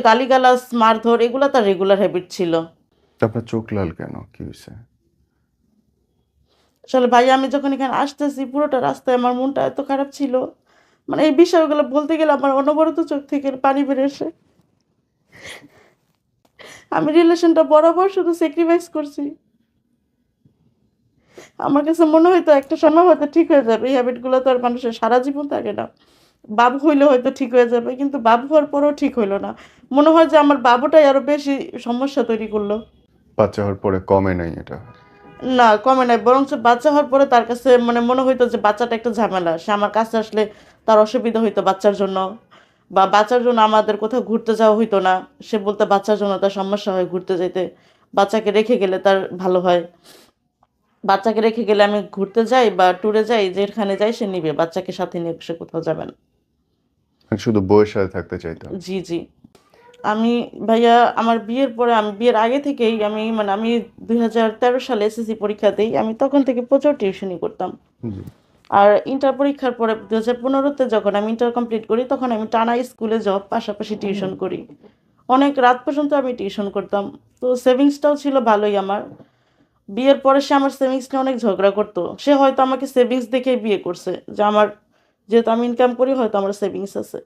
গালিগালাজ, মারধর এগুলা তার রেগুলার হ্যাবিট ছিল। তো আপনার চোখ লাল কেন? কি হইছে? আসলে ভাইয়া আমি যখন এখানে আসতেছি পুরোটা রাস্তায় আমার মনটা এত খারাপ ছিল। মানে এই বিষয়গুলো বলতে গেলে আমার অনবরত চোখ থেকে পানি বের আসে। আমি রিলেশনটা বরাবর শুধু স্যাক্রিফাইস করছি। আমার কাছে মনে হইতো একটা সময় হয়তো ঠিক হয়ে যাবে। এই হ্যাবিটগুলো তো আর মানুষের সারা জীবন থাকে না। বাবু হইলে হয়তো ঠিক হয়ে যাবে। কিন্তু বাবু হওয়ার পরেও ঠিক হইল না। মনে হয় যে আমার বাবুটাই আরো বেশি সমস্যা তৈরি করলো। বাচ্চা হওয়ার পরে কমে নাই এটা? না, কমে নাই। বরঞ্চ বাচ্চা হওয়ার পরে তার কাছে মানে মনে হইতো যে বাচ্চাটা একটা ঝামেলা। সে আমার কাছে আসলে তার অসুবিধা হইতো বাচ্চার জন্য। বা বাচ্চার জন্য আমাদের কোথাও ঘুরতে যাওয়া হইতো না। সে বলতো বাচ্চার জন্য তার সমস্যা হয় ঘুরতে যাইতে। বাচ্চাকে রেখে গেলে তার ভালো হয়। বাচ্চাকে রেখে গেলে আমি ঘুরতে যাই বা ট্যুরে যাই, যেখানে যাই সে নিবে। বাচ্চাকে সাথে নিয়ে সে কোথাও যাবে না। আমি শুধু বউয়ের সাথে থাকতে চাইতাম। জি, জি। আমি ভাইয়া আমার বিয়ের পরে আমি বিয়ের আগে থেকেই আমি ২০১৩ সালে এসএসসি পরীক্ষা দেই। আমি তখন থেকে প্রচুর টিউশনি করতাম। জি। আর ইন্টার পরীক্ষার পরে ২০১৫ তে যখন আমি ইন্টার কমপ্লিট করি তখন আমি টানা স্কুলে জব পাশাপাশি টিউশন করি। অনেক রাত পর্যন্ত আমি টিউশন করতাম। তো সেভিংসটাও ছিল ভালোই আমার। বিয়ের পরে সে আমার সেভিংস নিয়ে অনেক ঝগড়া করতো। সে হয়তো আমাকে সেভিংস দেখেই বিয়ে করছে। যে আমার যেহেতু আমি ইনকাম করি হয়তো আমার সেভিংস আছে।